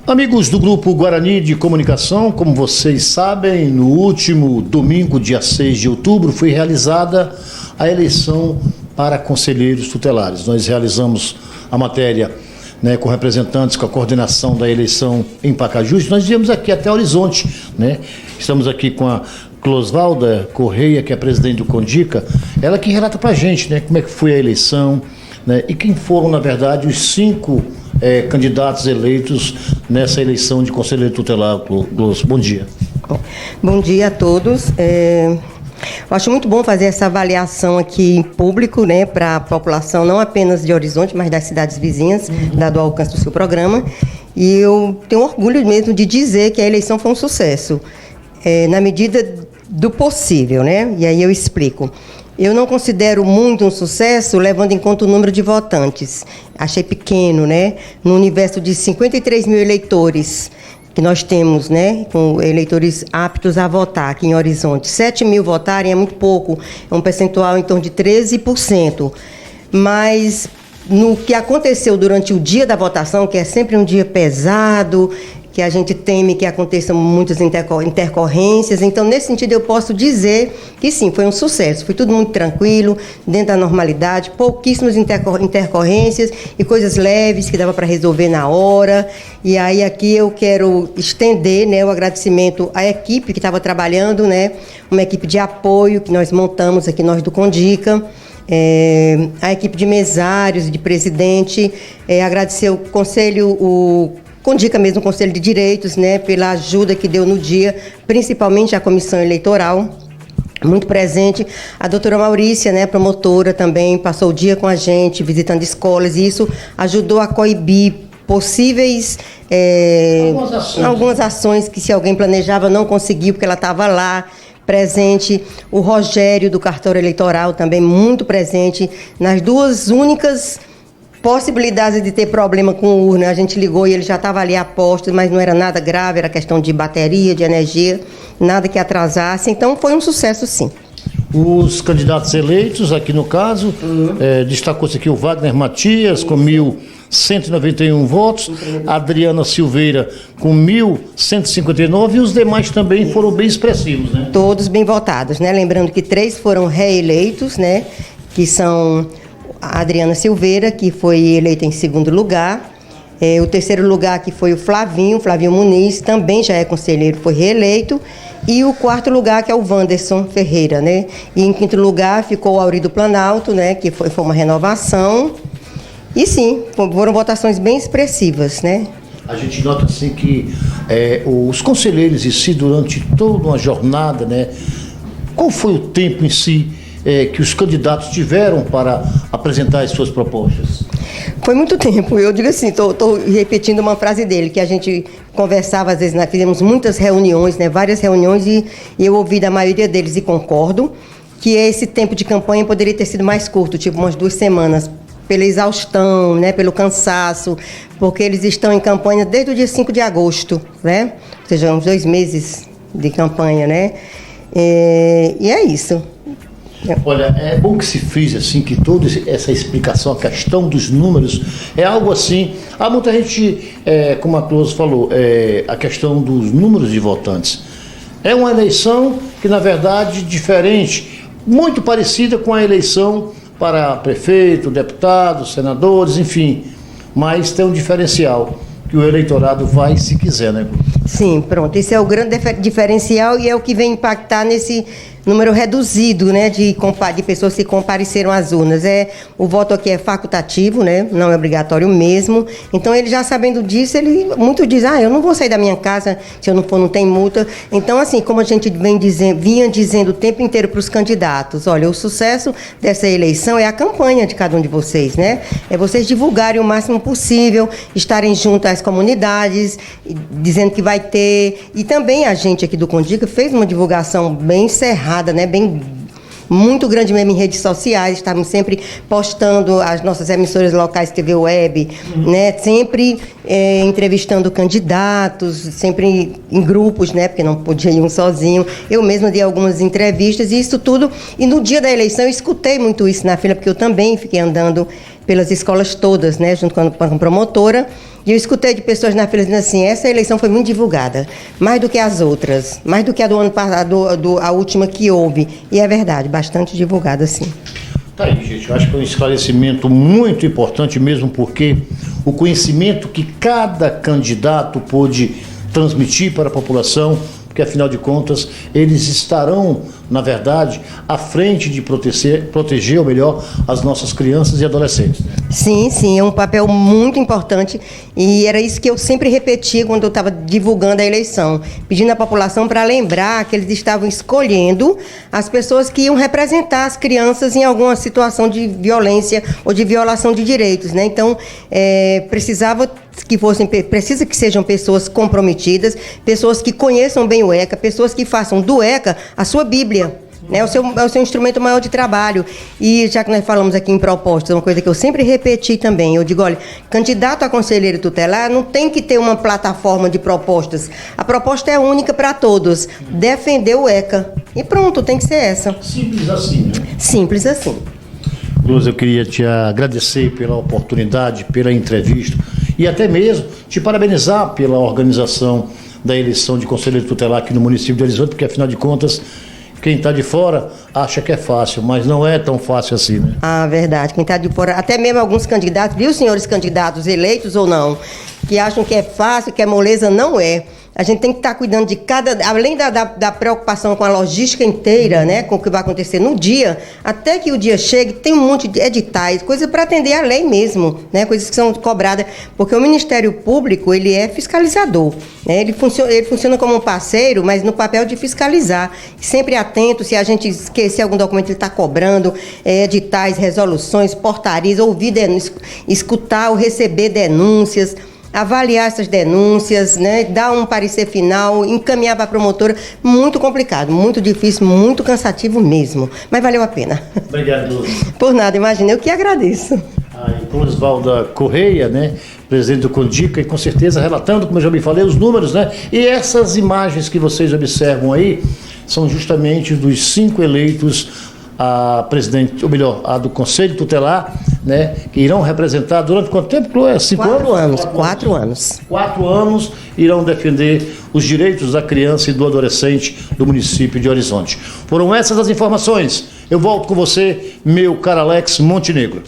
Amigos do Grupo Guarani de Comunicação, como vocês sabem, no último domingo, dia 6 de outubro, foi realizada a eleição para conselheiros tutelares. Nós realizamos a matéria, com representantes, com a coordenação da eleição em Pacajus. Nós viemos aqui até Horizonte, Estamos aqui com a Closvalda Correia, que é presidente do Condica, ela que relata para a gente, como é que foi a eleição, e quem foram, na verdade, os 5 candidatos eleitos nessa eleição de conselheiro tutelar. Bom dia. Bom dia a todos. Eu acho muito bom fazer essa avaliação aqui em público, para a população, não apenas de Horizonte, mas das cidades vizinhas, dado o alcance do seu programa. E eu tenho orgulho mesmo de dizer que a eleição foi um sucesso, na medida do possível, E aí eu explico. Eu não considero muito um sucesso, levando em conta o número de votantes. Achei pequeno, No universo de 53 mil eleitores que nós temos, com eleitores aptos a votar aqui em Horizonte. 7 mil votarem é muito pouco, é um percentual em torno de 13%. Mas no que aconteceu durante o dia da votação, que é sempre um dia pesado, que a gente teme que aconteçam muitas intercorrências. Então, nesse sentido, eu posso dizer que sim, foi um sucesso. Foi tudo muito tranquilo, dentro da normalidade, pouquíssimas intercorrências e coisas leves que dava para resolver na hora. E aí, aqui eu quero estender o agradecimento à equipe que estava trabalhando, uma equipe de apoio que nós montamos aqui, nós do Condica, a equipe de mesários, de presidente, agradecer o conselho, Condica mesmo, o Conselho de Direitos, pela ajuda que deu no dia, principalmente a Comissão Eleitoral, muito presente. A doutora Maurícia, promotora também, passou o dia com a gente, visitando escolas, e isso ajudou a coibir possíveis algumas ações que, se alguém planejava, não conseguiu, porque ela estava lá, presente. O Rogério, do cartório eleitoral, também muito presente, nas duas únicas possibilidades de ter problema com urna. A gente ligou e ele já estava ali a postos, mas não era nada grave, era questão de bateria, de energia, nada que atrasasse. Então, foi um sucesso, sim. Os candidatos eleitos, aqui no caso, destacou-se aqui o Wagner Matias, com 1.191 votos, a Adriana Silveira, com 1.159, e os demais também foram bem expressivos, Todos bem votados, Lembrando que 3 foram reeleitos, que são a Adriana Silveira, que foi eleita em 2º lugar. O 3º lugar, que foi o Flavinho Muniz, também já é conselheiro, foi reeleito. E o 4º lugar, que é o Wanderson Ferreira, E em 5º lugar ficou o Aurido Planalto, que foi uma renovação. E sim, foram votações bem expressivas, A gente nota assim que os conselheiros em si, durante toda uma jornada, qual foi o tempo em si que os candidatos tiveram para apresentar as suas propostas? Foi muito tempo. Eu digo assim, estou repetindo uma frase dele, que a gente conversava, às vezes, fizemos muitas reuniões, várias reuniões, e eu ouvi da maioria deles, e concordo, que esse tempo de campanha poderia ter sido mais curto, tipo umas 2 semanas, pela exaustão, pelo cansaço, porque eles estão em campanha desde o dia 5 de agosto, Ou seja, uns 2 meses de campanha, E é isso. Olha, é bom que se frise assim, que toda essa explicação, a questão dos números, é algo assim. Há muita gente, como a Close falou, a questão dos números de votantes. É uma eleição que, na verdade, diferente, muito parecida com a eleição para prefeito, deputados, senadores, enfim. Mas tem um diferencial, que o eleitorado vai se quiser, Sim, pronto. Esse é o grande diferencial e é o que vem impactar nesse número reduzido, de pessoas que compareceram às urnas. O voto aqui é facultativo, não é obrigatório mesmo. Então, ele já sabendo disso, muitos dizem, eu não vou sair da minha casa, se eu não for, não tem multa. Então, assim, como a gente vinha dizendo o tempo inteiro para os candidatos, olha, o sucesso dessa eleição é a campanha de cada um de vocês, É vocês divulgarem o máximo possível, estarem junto às comunidades, dizendo que vai ter. E também a gente aqui do Condica fez uma divulgação bem encerrada, bem muito grande mesmo em redes sociais, estávamos sempre postando as nossas emissoras locais, TV Web, sempre entrevistando candidatos, sempre em grupos, porque não podia ir um sozinho. Eu mesma dei algumas entrevistas e isso tudo. E no dia da eleição eu escutei muito isso na fila, porque eu também fiquei andando pelas escolas todas, né, junto com a promotora. E eu escutei de pessoas na fila dizendo assim, essa eleição foi muito divulgada, mais do que as outras, mais do que a do ano passado, a última que houve. E é verdade, bastante divulgada, sim. Tá aí, gente, eu acho que é um esclarecimento muito importante mesmo, porque o conhecimento que cada candidato pôde transmitir para a população, porque afinal de contas eles estarão, na verdade, à frente de proteger, ou melhor, as nossas crianças e adolescentes. Sim, sim, é um papel muito importante e era isso que eu sempre repetia quando eu estava divulgando a eleição, pedindo à população para lembrar que eles estavam escolhendo as pessoas que iam representar as crianças em alguma situação de violência ou de violação de direitos, né? Então, precisa que sejam pessoas comprometidas, pessoas que conheçam bem o ECA, pessoas que façam do ECA a sua Bíblia, né? O seu instrumento maior de trabalho. E já que nós falamos aqui em propostas, uma coisa que eu sempre repeti também, eu digo, olha, candidato a conselheiro tutelar não tem que ter uma plataforma de propostas. A proposta é única para todos, defender o ECA. E pronto, tem que ser essa. Simples assim, né? Simples assim. Luz, eu queria te agradecer pela oportunidade, pela entrevista e até mesmo te parabenizar pela organização da eleição de conselheiro tutelar aqui no município de Horizonte, porque afinal de contas, quem está de fora acha que é fácil, mas não é tão fácil assim, né? Ah, verdade. Quem está de fora, até mesmo alguns candidatos, viu, senhores candidatos, eleitos ou não, que acham que é fácil, que é moleza, não é. A gente tem que estar cuidando de além da preocupação com a logística inteira, né, com o que vai acontecer no dia, até que o dia chegue, tem um monte de editais, coisas para atender a lei mesmo, né, coisas que são cobradas, porque o Ministério Público, ele é fiscalizador, né, ele funciona como um parceiro, mas no papel de fiscalizar, sempre atento, se a gente esquecer algum documento, ele está cobrando, editais, resoluções, portarias, escutar ou receber denúncias, avaliar essas denúncias, né, dar um parecer final, encaminhar para a promotora, muito complicado, muito difícil, muito cansativo mesmo, mas valeu a pena. Obrigado, Luz. Por nada, imagina, eu que agradeço. Clorisvalda Correia, né, presidente do Condica, e com certeza relatando, como eu já me falei, os números, né, e essas imagens que vocês observam aí, são justamente dos 5 eleitos a presidente, ou melhor, a do Conselho Tutelar, né, que irão representar durante quanto tempo, Chloé? 5 anos? 4 anos. 4 anos. 4 anos irão defender os direitos da criança e do adolescente do município de Horizonte. Foram essas as informações. Eu volto com você, meu caro Alex Montenegro.